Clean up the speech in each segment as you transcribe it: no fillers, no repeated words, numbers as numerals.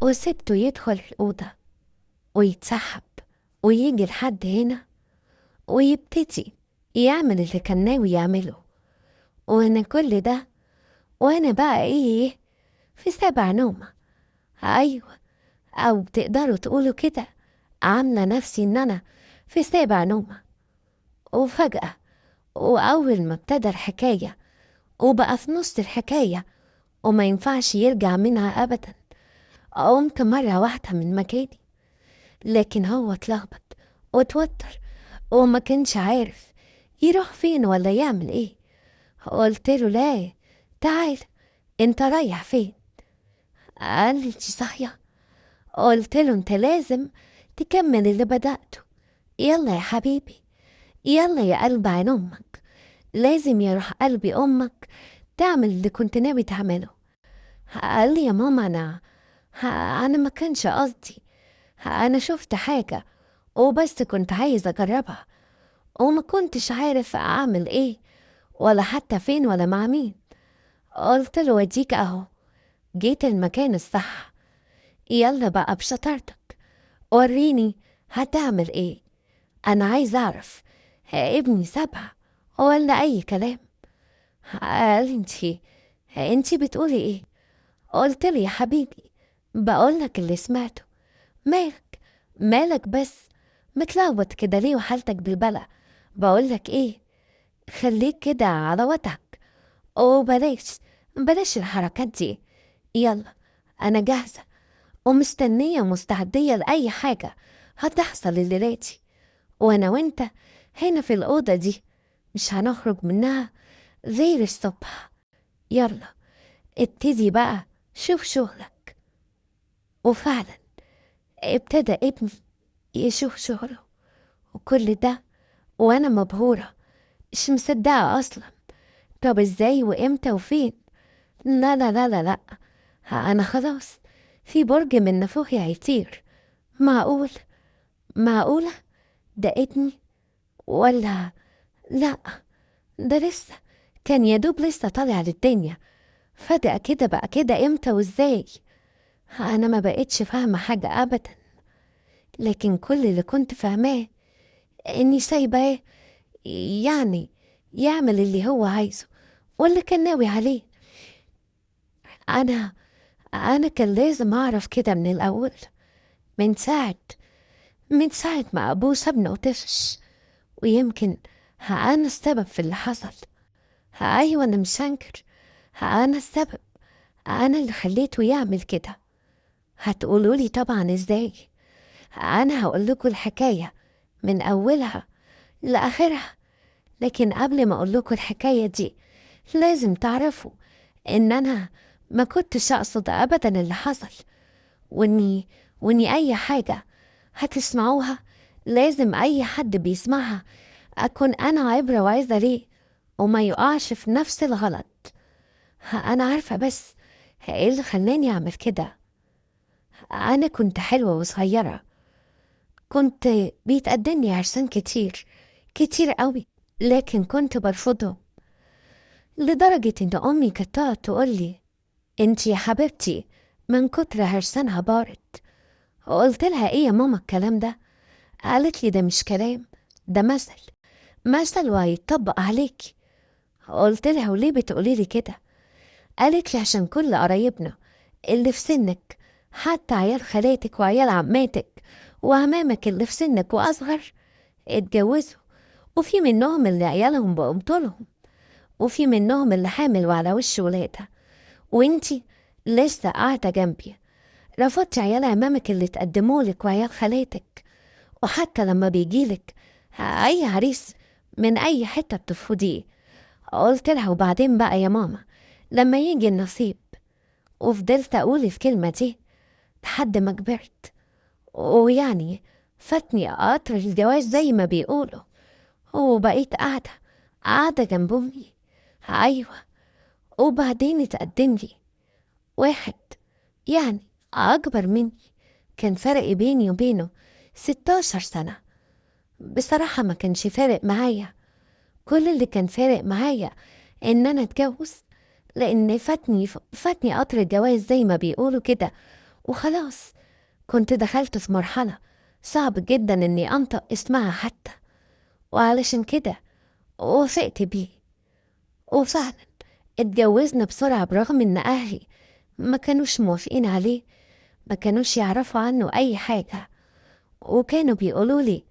وسبته يدخل الأوضة ويتسحب ويجي لحد هنا ويبتدي يعمل اللي كان ناوي يعمله. وأنا كل ده وأنا بقى إيه، في سابع نومة. أيوة، أو تقدروا تقولوا كده، عاملة نفسي إن أنا في سابع نومة. وفجأة وأول ما ابتدى الحكاية وبقى في نص الحكاية وما ينفعش يرجع منها أبدا، قمت مرة واحدة من مكاني. لكن هو اتلخبط واتوتر وما كانش عارف يروح فين ولا يعمل ايه. قلت له لا، تعال، انت رايح فين؟ قال لي انت صاحية. قلت له انت لازم تكمل اللي بدأته. يلا يا حبيبي، يلا يا قلب عين امك، لازم يروح قلبي امك تعمل اللي كنت ناوي تعمله. قال لي يا ماما انا ما كانش قصدي، انا شفت حاجة وبس كنت عايز اجربها، وما كنتش عارف اعمل ايه ولا حتى فين ولا مع مين. قلت له وديك اهو، جيت المكان الصح. يلا بقى بشطارتك، وريني هتعمل ايه. انا عايز اعرف ابني سبعة ولا اي كلام. قال انتي بتقولي ايه؟ قلت له يا حبيبي، بقولك اللي سمعته. مالك مالك بس متلخبط كده ليه وحالتك بالبلع؟ بقولك ايه، خليك كده على وضعك وبلاش الحركات دي. يلا، انا جاهزة ومستنية ومستعدية لأي حاجة هتحصل الليلة دي. وانا وانت هنا في الأوضة دي مش هنخرج منها غير الصبح. يلا ابتدي بقى، شوف شغلك. وفعلا ابتدى ابني يشوف شغله، وكل ده وانا مبهورة مش مصدقة اصلا. طب ازاي وامتى وفين؟ لا لا لا لا لا، انا خلاص في برج من نافوخي هيطير. معقول؟ معقولة ده ابني ولا لا؟ ده لسه كان يدوب لسه طالع للدنيا، فجأة كده بقى كده امتى وازاي؟ انا ما بقتش فاهمة حاجة ابدا. لكن كل اللي كنت فاهماه اني سايباه يعني يعمل اللي هو عايزه واللي كان ناوي عليه. انا انا كان لازم اعرف كده من الاول، من ساعة من ساعة ما ابوه سابنا وطفش. ويمكن انا السبب في اللي حصل. ايوه، انا مش هنكر، انا السبب، انا اللي خليته يعمل كده. هتقولولي طبعا ازاي؟ انا هقول لكم الحكاية من اولها لاخرها. لكن قبل ما اقول لكم الحكاية دي لازم تعرفوا ان انا ما كنتش اقصد ابدا اللي حصل، واني اي حاجة هتسمعوها لازم اي حد بيسمعها اكون انا عبرة وعظة ليه وما يقعش في نفس الغلط. انا عارفة بس ايه اللي خلاني اعمل كده. انا كنت حلوة وصغيرة، كنت بيتقدملي عرسان كتير كتير قوي، لكن كنت برفضهم. لدرجة ان امي كانت تقعد تقولي انتي يا حبيبتي من كتر عرسانها بارت. قلت لها ايه يا ماما الكلام ده؟ قالت لي ده مش كلام، ده مثل، مثل وهيتطبق عليكي. قلت لها وليه بتقولي لي كده؟ قالت لي عشان كل قرايبنا اللي في سنك، حتى عيال خالاتك وعيال عماتك وعمامك اللي في سنك واصغر اتجوزوا، وفي منهم اللي عيالهم بقوا طولهم، وفي منهم اللي حامل وعلى وش ولادها، وانتي لسه قاعدة جنبي رفضتي عيال عمامك اللي تقدمولك وعيال خالاتك. وحتى لما بيجيلك أي عريس من أي حتة بترفضيه. قلت لها وبعدين بقى يا ماما لما يجي النصيب. وفضلت أقول الكلمة دي لحد ما كبرت، ويعني فاتني قطر الجواز زي ما بيقولوا، وبقيت قاعدة جنب أمي. أيوة، وبعدين اتقدم لي واحد يعني أكبر مني، كان فرق بيني وبينه 16 سنة. بصراحة ما كانش فارق معايا، كل اللي كان فارق معايا إن أنا أتجوز، لأن فاتني قطر الجواز زي ما بيقولوا كده، وخلاص كنت دخلت في مرحلة صعب جدا إني أنطق اسمها حتى، وعلشان كده وافقت بيه. وفعلا اتجوزنا بسرعة برغم إن أهلي ما كانوش موافقين عليه، ما كانوش يعرفوا عنه أي حاجة، وكانوا بيقولوا لي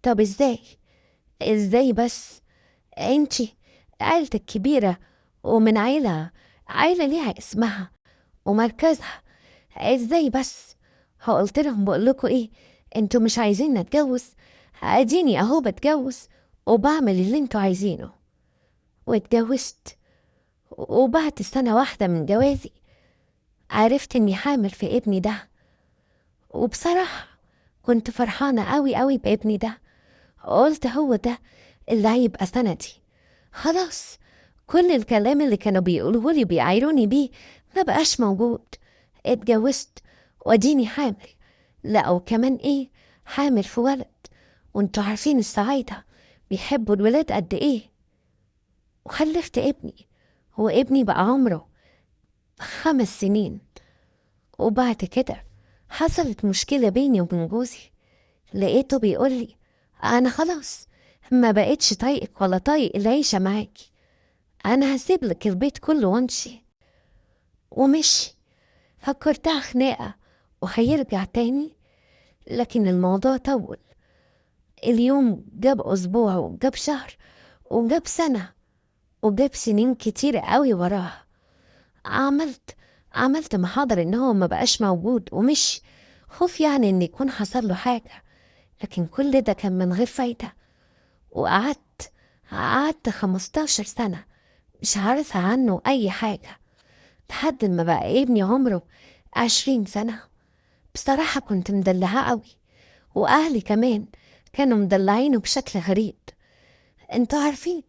طب ازاي بس انتي عيلتك كبيرة ومن عيلة ليها اسمها ومركزها، ازاي بس؟ قلت لهم بقولكوا ايه، انتوا مش عايزين نتجوز، اديني اهو بتجوز وبعمل اللي انتوا عايزينه. واتجوزت، وبعد سنة واحدة من جوازي عرفت اني حامل في ابني ده. وبصراحة كنت فرحانة قوي بابني ده، قلت هو ده اللي هيبقى سندي. خلاص كل الكلام اللي كانوا بيقولوه لي بيعايروني بيه ما بقاش موجود. اتجوزت واديني حامل، لا وكمان ايه، حامل في ولد، وانتوا عارفين الصعايدة بيحبوا الولاد قد ايه. وخلفت ابني، وابني بقى عمره 5 سنين. وبعد كده حصلت مشكلة بيني وبين جوزي، لقيته بيقولي أنا خلاص ما بقتش طايقك ولا طايق العيشة معاكي، أنا هسيب لك البيت كله وامشي. ومشي. فكرتها خناقة وهيرجع تاني، لكن الموضوع طول. اليوم جاب أسبوع وجاب شهر وجاب سنة وجاب سنين كتير قوي وراها. عملت عملت محاضر إن هو ما بقاش موجود ومشي، خوف يعني إن يكون حصل له حاجة، لكن كل ده كان من غير فايدة. وقعدت 15 سنة مش عارفة عنه أي حاجة، لحد ما بقى ابني عمره 20 سنة. بصراحة كنت مدلعة قوي، وأهلي كمان كانوا مدلعينه بشكل غريب. انتوا عارفين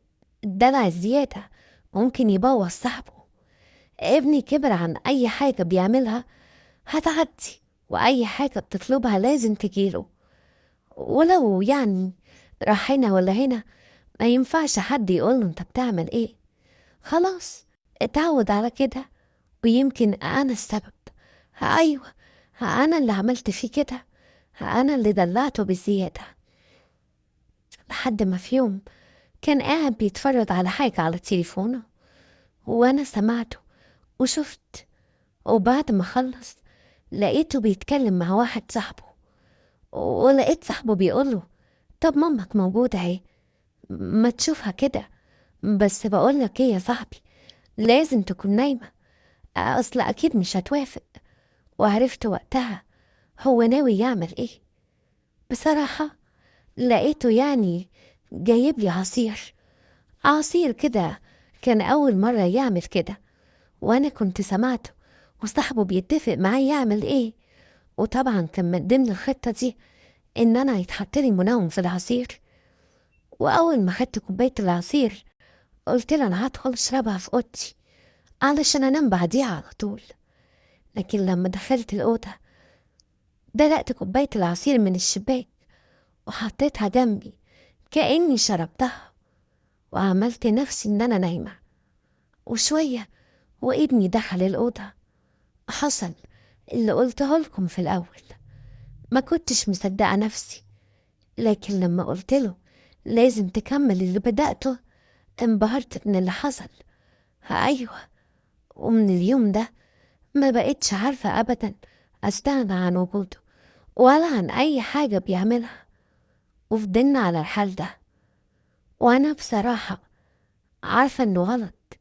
الدلع الزيادة ممكن يبوظ صاحبه. ابني كبر عن أي حاجة بيعملها هتعدي، وأي حاجة بتطلبها لازم تجيله، ولو يعني راح هنا ولا هنا ما ينفعش حد يقوله انت بتعمل ايه. خلاص اتعود على كده، ويمكن انا السبب. ايوه، انا اللي عملت فيه كده، انا اللي دلعته بالزيادة. لحد ما في يوم كان قاعد بيتفرج على حاجة على تليفونه، وانا سمعته وشفت. وبعد ما خلص لقيته بيتكلم مع واحد صاحبه، ولقيت صاحبه بيقوله طب مامك موجودة اهي، ما تشوفها كده. بس بقولك ايه يا صاحبي، لازم تكون نايمة، اصل اكيد مش هتوافق. وعرفت وقتها هو ناوي يعمل ايه. بصراحة لقيته يعني جايب لي عصير كده، كان أول مرة يعمل كده، وأنا كنت سمعته وصاحبه بيتفق معاه يعمل إيه. وطبعا كان من ضمن الخطة دي إن أنا يتحط لي منوم في العصير. وأول ما خدت كوباية العصير قلت له أنا هدخل أشربها في أوضتي علشان أنام بعديها على طول. لكن لما دخلت الأوضة دلقت كوباية العصير من الشباك وحطيتها جنبي كأني شربتها، وعملت نفسي إن أنا نايمة. وشوية وابني دخل الأوضة. حصل اللي قلته لكم في الأول. ما كنتش مصدقة نفسي، لكن لما قلت له لازم تكمل اللي بدأته انبهرت من اللي حصل. أيوة، ومن اليوم ده ما بقتش عارفة أبدا أستغنى عن وجوده ولا عن أي حاجة بيعملها. وفضلنا على الحال ده، وأنا بصراحة عارفة إنه غلط،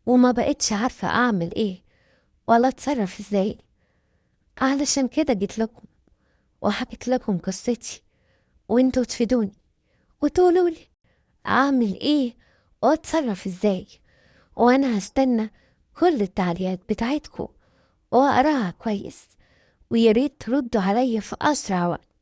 وما بقتش عارفة أعمل إيه ولا أتصرف إزاي. علشان كده جيت لكم وحكيت لكم قصتي، وانتوا تفيدوني وتقولولي أعمل إيه وأتصرف إزاي. وأنا هستنى كل التعليقات بتاعتكم وأقراها كويس، وياريت تردوا عليا في أسرع وقت.